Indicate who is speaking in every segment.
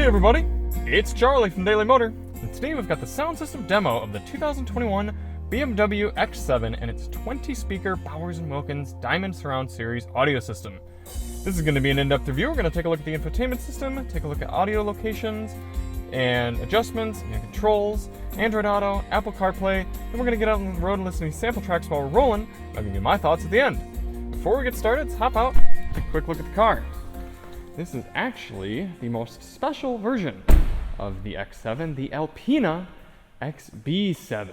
Speaker 1: Hey everybody, it's Charlie from Daily Motor, and today we've got the sound system demo of the 2021 BMW X7 and its 20-speaker Bowers & Wilkins Diamond Surround Series audio system. This is going to be an in-depth review. We're going to take a look at the infotainment system, take a look at audio locations and adjustments and controls, Android Auto, Apple CarPlay, and we're going to get out on the road and listen to these sample tracks while we're rolling. I'll give you my thoughts at the end. Before we get started, let's hop out and take a quick look at the car. This is actually the most special version of the X7, the Alpina XB7.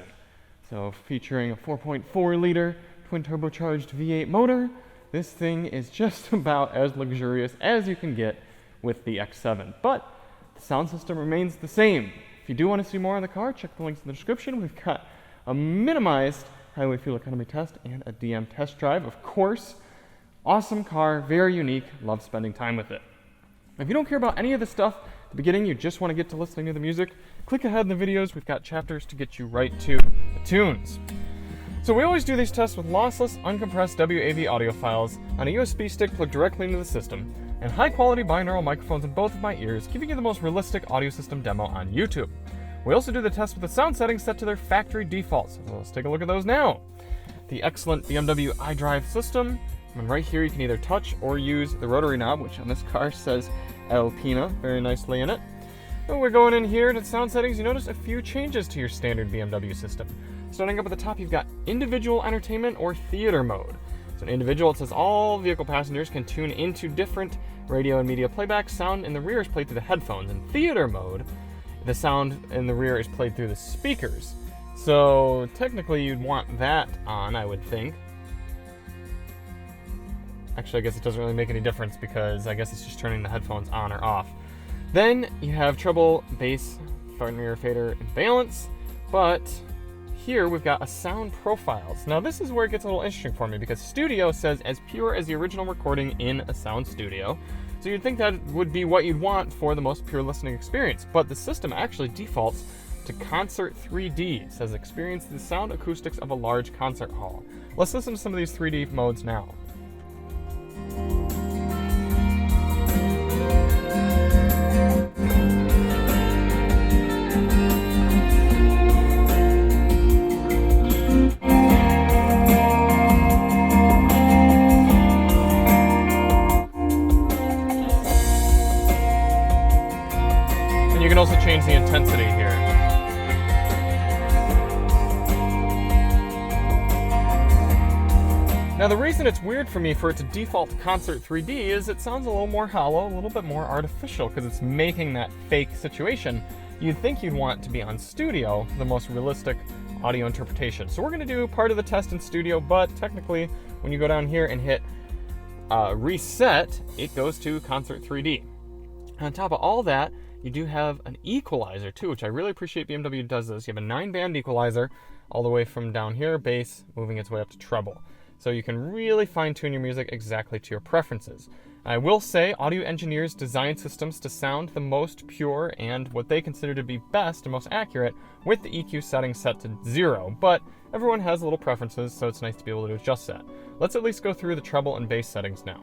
Speaker 1: So featuring a 4.4-liter twin-turbocharged V8 motor, this thing is just about as luxurious as you can get with the X7. But the sound system remains the same. If you do want to see more on the car, check the links in the description. We've got a minimized highway fuel economy test and a DM test drive, of course. Awesome car, very unique, love spending time with it. If you don't care about any of this stuff at the beginning, you just want to get to listening to the music, click ahead in the videos. We've got chapters to get you right to the tunes. So we always do these tests with lossless, uncompressed WAV audio files on a USB stick plugged directly into the system, and high-quality binaural microphones in both of my ears, giving you the most realistic audio system demo on YouTube. We also do the test with the sound settings set to their factory defaults, so let's take a look at those now. The excellent BMW iDrive system. And right here you can either touch or use the rotary knob, which on this car says Alpina very nicely in it. When we're going in here to sound settings, you notice a few changes to your standard BMW system. Starting up at the top, you've got individual entertainment or theater mode. So in individual, it says all vehicle passengers can tune into different radio and media playback. Sound in the rear is played through the headphones. In theater mode, the sound in the rear is played through the speakers. So technically you'd want that on, I would think. Actually, I guess it doesn't really make any difference because I guess it's just turning the headphones on or off. Then you have treble, bass, front and rear fader, and balance. But here we've got a sound profiles. Now this is where it gets a little interesting for me because studio says as pure as the original recording in a sound studio. So you'd think that would be what you'd want for the most pure listening experience. But the system actually defaults to Concert 3D. It says experience the sound acoustics of a large concert hall. Let's listen to some of these 3D modes now. And you can also change the intensity here. Now the reason it's weird for me for it to default to Concert 3D is it sounds a little more hollow, a little bit more artificial because it's making that fake situation. You'd think you'd want it to be on studio for the most realistic audio interpretation. So we're going to do part of the test in studio, but technically when you go down here and hit reset, it goes to Concert 3D. On top of all that, you do have an equalizer too, which I really appreciate BMW does this. You have a 9-band equalizer all the way from down here, bass, moving its way up to treble. So you can really fine-tune your music exactly to your preferences. I will say audio engineers design systems to sound the most pure and what they consider to be best and most accurate with the EQ setting set to 0, but everyone has little preferences, so it's nice to be able to adjust that. Let's at least go through the treble and bass settings now.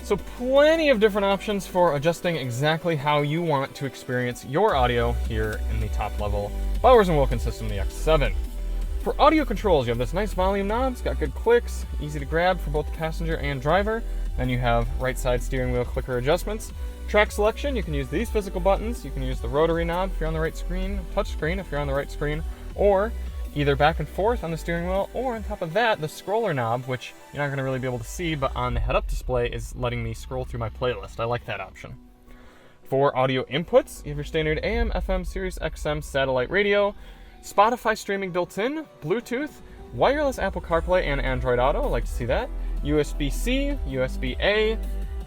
Speaker 1: So plenty of different options for adjusting exactly how you want to experience your audio here in the top level Bowers & Wilkins system, the X7. For audio controls, you have this nice volume knob. It's got good clicks, easy to grab for both the passenger and driver. Then you have right side steering wheel clicker adjustments. Track selection, you can use these physical buttons. You can use the rotary knob if you're on the right screen, touch screen if you're on the right screen, or either back and forth on the steering wheel, or on top of that, the scroller knob, which you're not going to really be able to see, but on the head-up display is letting me scroll through my playlist. I like that option. For audio inputs, you have your standard AM, FM, Sirius XM satellite radio, Spotify streaming built in, Bluetooth, wireless Apple CarPlay and Android Auto, I like to see that, USB-C, USB-A,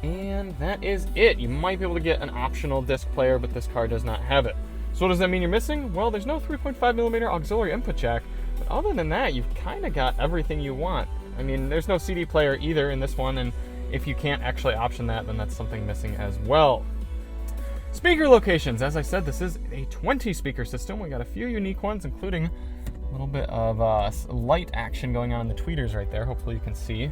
Speaker 1: and that is it. You might be able to get an optional disc player, but this car does not have it. So what does that mean you're missing? Well, there's no 3.5mm auxiliary input jack, but other than that, you've kind of got everything you want. I mean, there's no CD player either in this one, and if you can't actually option that, then that's something missing as well. Speaker locations. As I said, this is a 20 speaker system. We got a few unique ones, including a little bit of light action going on in the tweeters right there. Hopefully you can see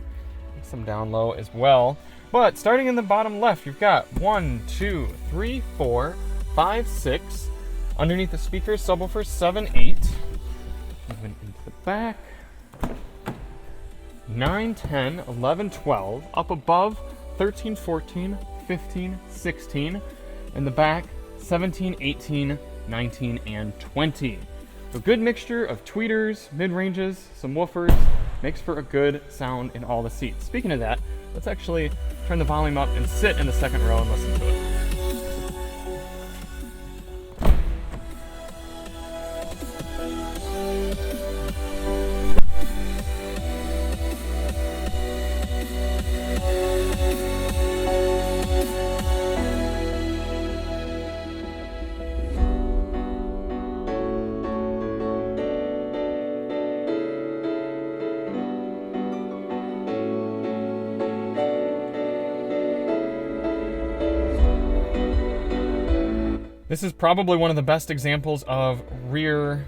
Speaker 1: some down low as well. But starting in the bottom left, you've got 1, 2, 3, 4, 5, 6. Underneath the speakers, subwoofers, 7, 8. Moving into the back. 9, 10, 11, 12. Up above, 13, 14, 15, 16. In the back, 17, 18, 19, and 20. So good mixture of tweeters, mid-ranges, some woofers, makes for a good sound in all the seats. Speaking of that, let's actually turn the volume up and sit in the second row and listen to it. This is probably one of the best examples of rear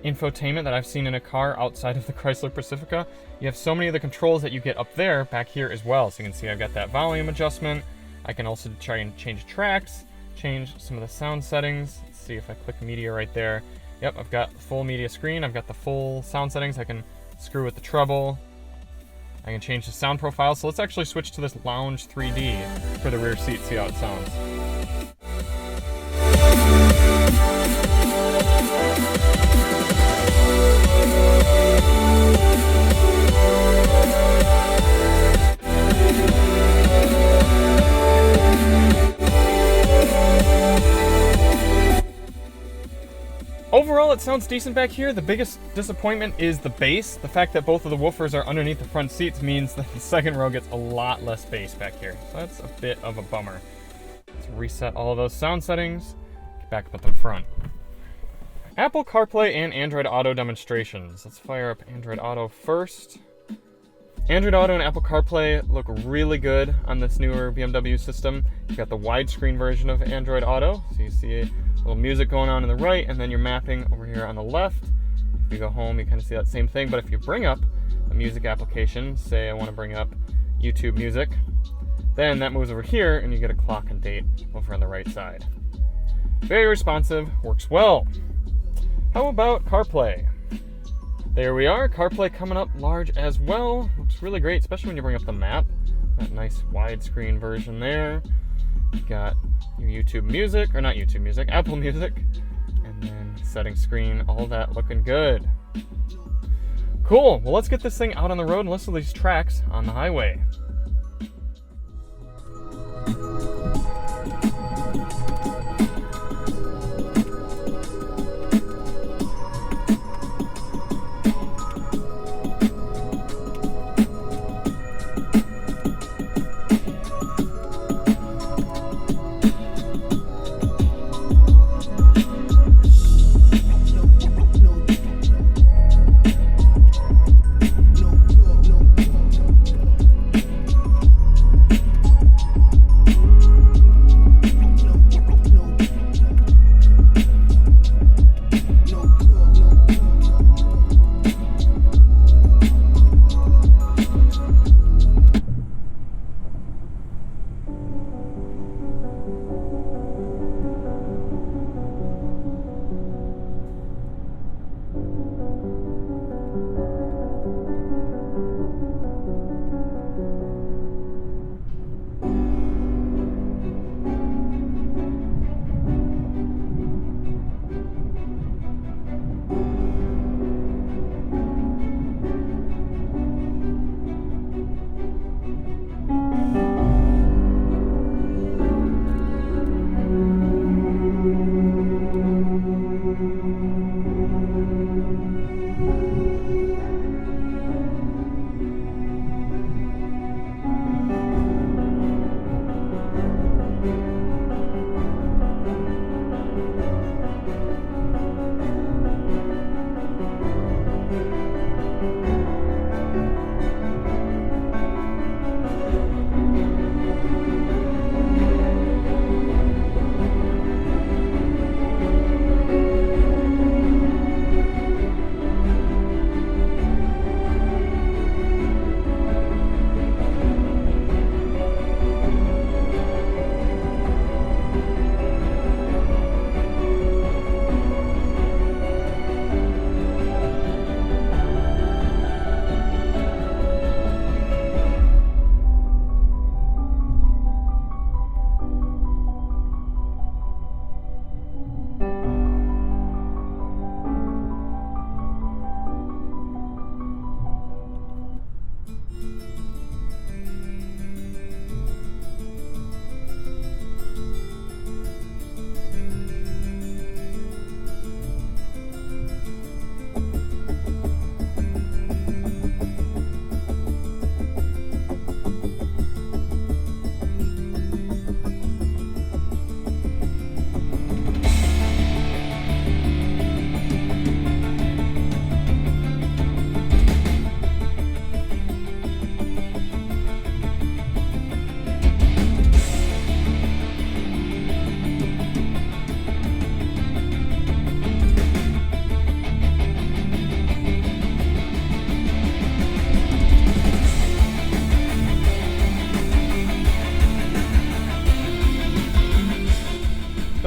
Speaker 1: infotainment that I've seen in a car outside of the Chrysler Pacifica. You have so many of the controls that you get up there back here as well. So you can see I've got that volume adjustment. I can also try and change tracks, change some of the sound settings. Let's see if I click media right there. Yep, I've got full media screen. I've got the full sound settings. I can screw with the treble. I can change the sound profile. So let's actually switch to this Lounge 3D for the rear seat, see how it sounds. Overall, it sounds decent back here. The biggest disappointment is the bass. The fact that both of the woofers are underneath the front seats means that the second row gets a lot less bass back here. So that's a bit of a bummer. Let's reset all of those sound settings. Get back up at the front. Apple CarPlay and Android Auto demonstrations. Let's fire up Android Auto first. Android Auto and Apple CarPlay look really good on this newer BMW system. You've got the widescreen version of Android Auto, so you see a little music going on the right, and then you're mapping over here on the left. If you go home, you kind of see that same thing, but if you bring up a music application, say I want to bring up YouTube Music, then that moves over here, and you get a clock and date over on the right side. Very responsive, works well. How about CarPlay? There we are, CarPlay coming up large as well. Looks really great, especially when you bring up the map. That nice widescreen version there. You've got your YouTube Music, or not YouTube Music, Apple Music. And then setting screen, all that looking good. Cool, well let's get this thing out on the road and listen to these tracks on the highway.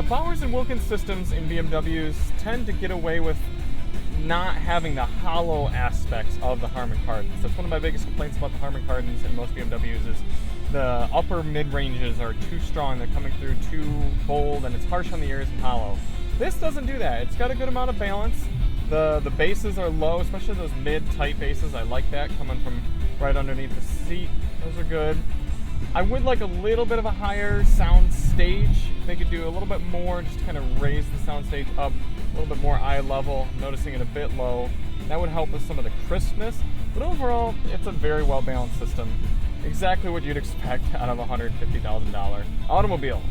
Speaker 1: Bowers and Wilkins systems in BMWs tend to get away with not having the hollow aspects of the Harman Kardons. That's one of my biggest complaints about the Harman Kardons in most BMWs is the upper mid-ranges are too strong. They're coming through too bold, and it's harsh on the ears and hollow. This doesn't do that. It's got a good amount of balance. The basses are low, especially those mid-tight basses. I like that coming from right underneath the seat. Those are good. I would like a little bit of a higher sound stage. They could do a little bit more, just kind of raise the sound stage up a little bit more eye level, noticing it a bit low. That would help with some of the crispness. But overall, it's a very well-balanced system. Exactly what you'd expect out of a $150,000 automobile.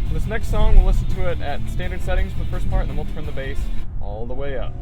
Speaker 1: For this next song, we'll listen to it at standard settings for the first part, and then we'll turn the bass all the way up.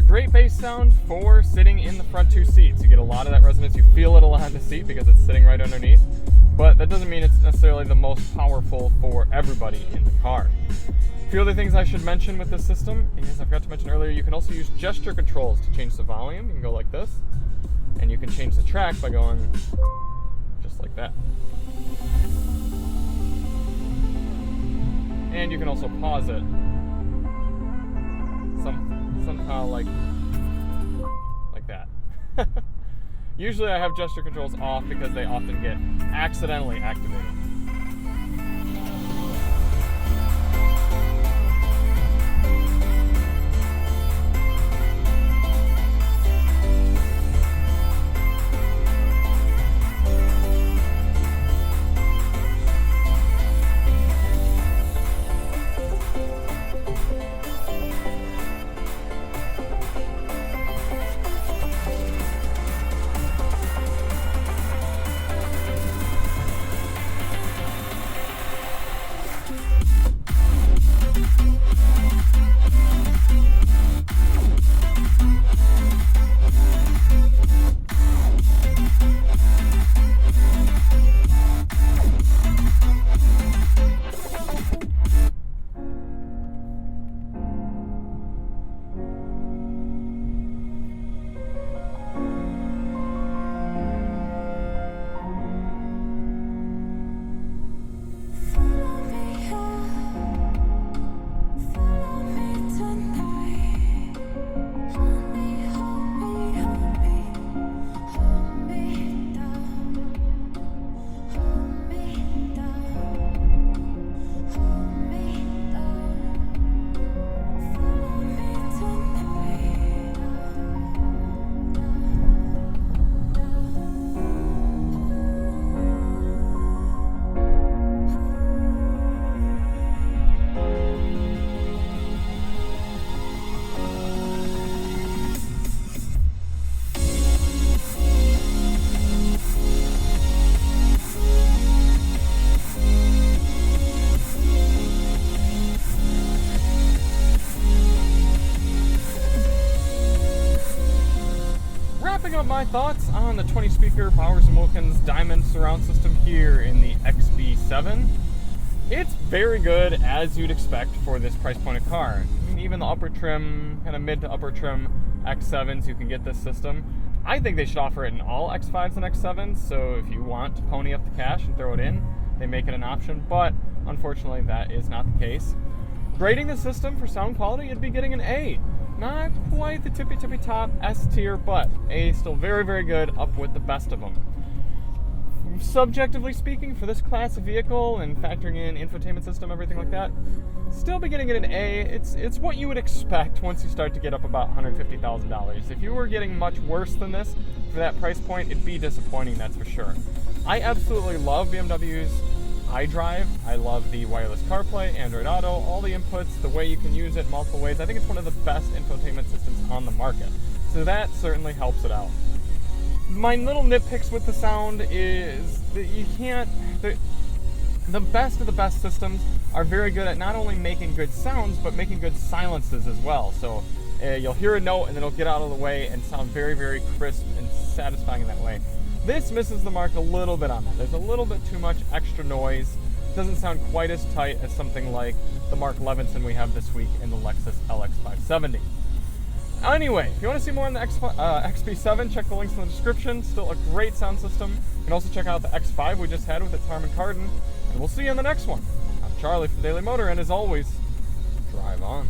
Speaker 1: Great bass sound for sitting in the front two seats. You get a lot of that resonance. You feel it a lot in the seat because it's sitting right underneath, but that doesn't mean it's necessarily the most powerful for everybody in the car. A few other things I should mention with this system is I forgot to mention earlier, you can also use gesture controls to change the volume. You can go like this, and you can change the track by going just like that. And you can also pause it somehow like that. Usually I have gesture controls off because they often get accidentally activated. My thoughts on the 20 speaker Bowers & Wilkins Diamond surround system here in the XB7. It's very good as you'd expect for this price point of car. I mean, even the upper trim, kind of mid to upper trim X7s, you can get this system. I think they should offer it in all X5s and X7s, so if you want to pony up the cash and throw it in, they make it an option, but unfortunately that is not the case. Grading the system for sound quality, you'd be getting an A. Not quite the tippy top S tier, but A still very, very good, up with the best of them. Subjectively speaking, for this class of vehicle and factoring in infotainment system, everything like that, still be getting it an A. It's what you would expect once you start to get up about $150,000. If you were getting much worse than this for that price point, it'd be disappointing, that's for sure. I absolutely love BMW's iDrive. I love the wireless CarPlay, Android Auto, all the inputs, the way you can use it multiple ways. I think it's one of the best infotainment systems on the market. So that certainly helps it out. My little nitpicks with the sound is that you can't... The best of the best systems are very good at not only making good sounds, but making good silences as well. So you'll hear a note and then it'll get out of the way and sound very, very crisp and satisfying in that way. This misses the mark a little bit on that. There's a little bit too much extra noise. It doesn't sound quite as tight as something like the Mark Levinson we have this week in the Lexus LX570. Anyway, if you want to see more on the XB7, check the links in the description. Still a great sound system. You can also check out the X5 we just had with its Harman Kardon. And we'll see you in the next one. I'm Charlie from Daily Motor, and as always, drive on.